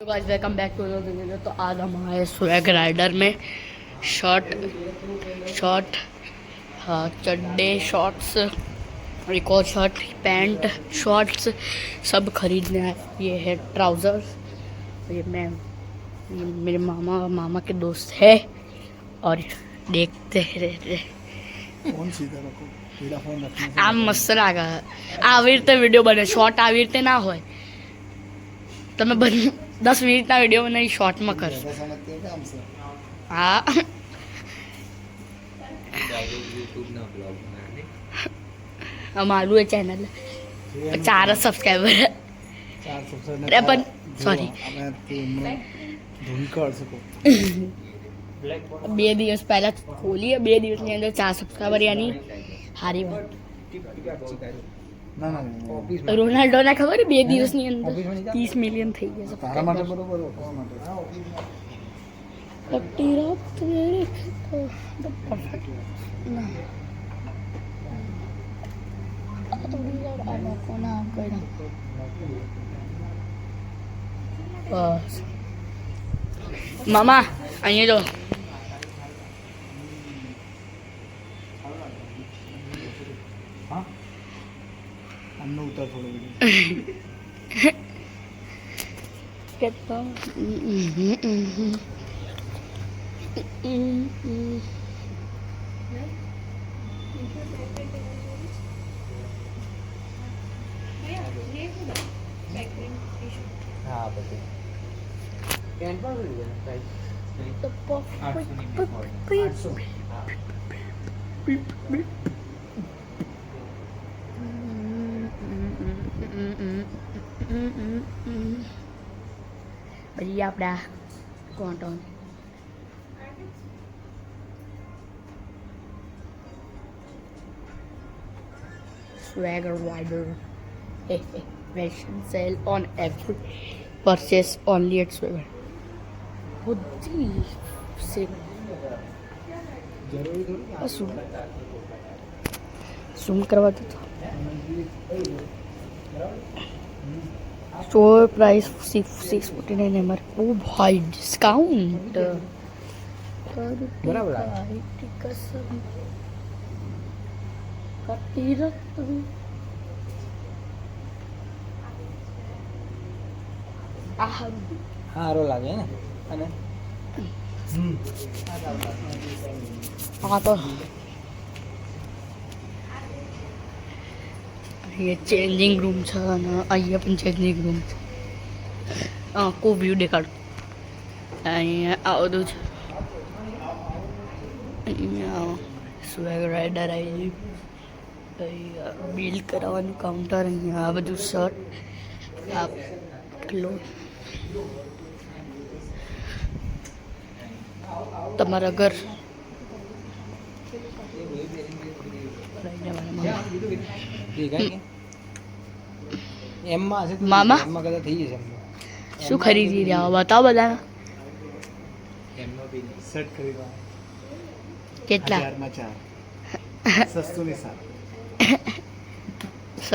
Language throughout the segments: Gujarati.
Guys welcome back to another video. तो आज हम आए स्वैग राइडर में शर्ट हाँ चड्डे शॉर्ट्स एक और शर्ट पैंट शॉर्ट्स सब खरीदने आए। ये है ट्राउज़र। ये मेरे मामा के दोस्त है और देखते रहते આમ મસ્ત લાગે આવી રીતે વિડીયો બને શોર્ટ આવી રીતે ના હોય તમે 10 મિનિટના વિડીયો બનાવી શોર્ટમાં કરો હા અમારું એ ચેનલ 4 સબસ્ક્રાઈબર અરે પણ સોરી 2 દિવસ પહેલા ખોલી 2 દિવસની અંદર 4 સબસ્ક્રાઈબર यानी હારી વાત રોનાલ્ડો ના ખબર 2 દિવસની અંદર 30 મિલિયન થઈ ગયા તારા માટે બરોબર ઓફર માટે પટ્ટી રાત મેરે તો પરફેક્ટ ના થોડી વાર આ કોના કઈના બસ મામા અહીંયા જો ઉતાર થોડો કેટલો હા પછી પેન્ટ પણ લઈ જાય પ્રાઇસ પછી આપણા કોન્ટોન Swagger Rider version sale on every purchase only at Swagger. બધી સેલ ઝૂમ કરવા દો તો स्टोर प्राइस 649 एमआर ओ भाई डिस्काउंट बराबर સારો લાગે ને અને हाँ तो ये चेंजिंग रूम છે અને અહીંયા પણ ચેન્જિંગ રૂમ છે આખો વ્યૂ દેખાડું અહીંયા આ બધું છે અહીંયા સ્વેગ રાઇડર આવી ગયું બિલ કરાવવાનું કાઉન્ટર અહીંયા આ બધું શર્ટ આ ક્લોથ તમારા ઘર મામા શું ખરીદી રહ્યા બતાવો બધાને કેટલા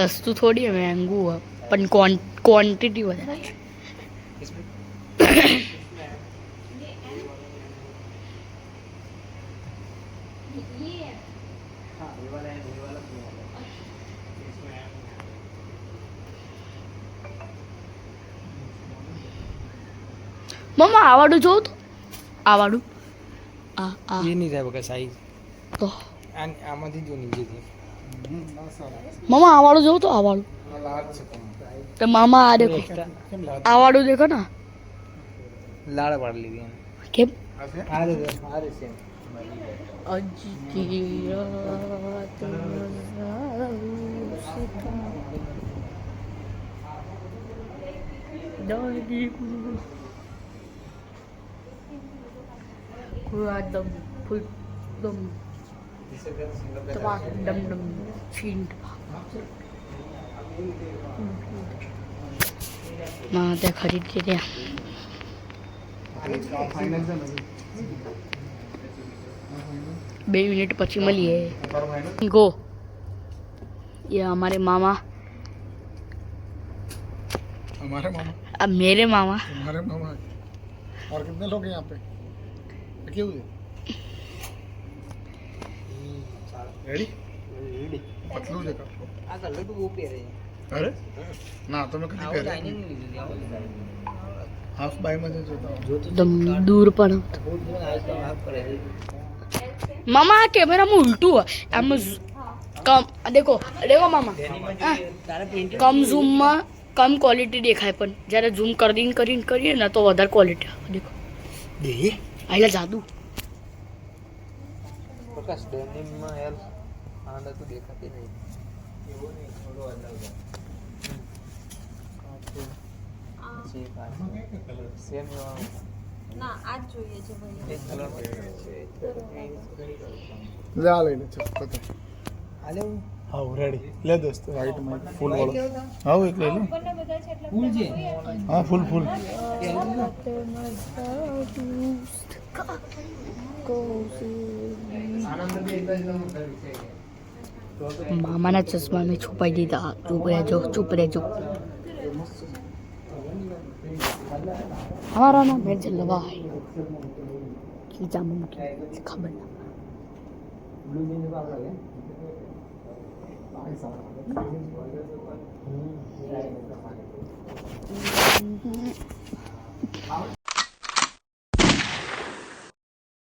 સસ્તું થોડી મહેંગું હોય પણ ક્વોન્ટિટી વધારે છે મમ્મા આવાડું જોઉં તો આવાડું આ એ નહીં થાય બકા સાઈઝ તો આમાંથી જો નીચેથી મમ્મા આવાડું જોઉં તો આવાડું તો મામા આ દેખો આવાડું દેખો ને લાળ પાડી લીધી કેમ આ રે same Dum dum dum dum fiend માં ત્યાં ખરીદી રહ્યા 2 મિનિટ પછી મળીએ ગો ये हमारे मामा अब मेरे मामा तुम्हारे मामा और कितने लोग हैं यहाँ पे क्यों रेडी पतलू देखा આ કલર તો બહુ પહેરે अरे ना तो मैं कभी આવો पहले ડાઇનિંગ લીધી આવો हाफ बाई में जो था एकदम दूर पर બહુ જ આજ તો હાફ કરે છે मामा आ कैमरा में उल्टू है एम कम देखो देखो मामा તારે પ્રિન્ટ कम ઝૂમ માં कम क्वॉलिटी દેખાય પણ જ્યારે ઝૂમ કરીને કરીએ ને તો વધારે ક્વોલિટી આવે દેખો ये આયલા જાદુ પ્રકાશ ડેનિમ માં યાર આંડા તો દેખાતી નહીં એવો નહીં થોડો અલગ સેમ ના આ જ જોઈએ છે ભાઈ એક કલર ले आ लेने चल पता હાલે हाँ रेडी ले दोस्त वाइट में फुल वाला हाँ एक ले लो આપણને બધા છે એટલે ફૂલ છે हाँ फुल फुल આનંદ બી એકદમ છે મામાના ચશ્મા મેં છુપાઈ દીધા ચૂપ રહેજો हमारा नाम है जलवा है खींचा मुमकिन खबर ना બ્લુ જીન્સ વાપરે કે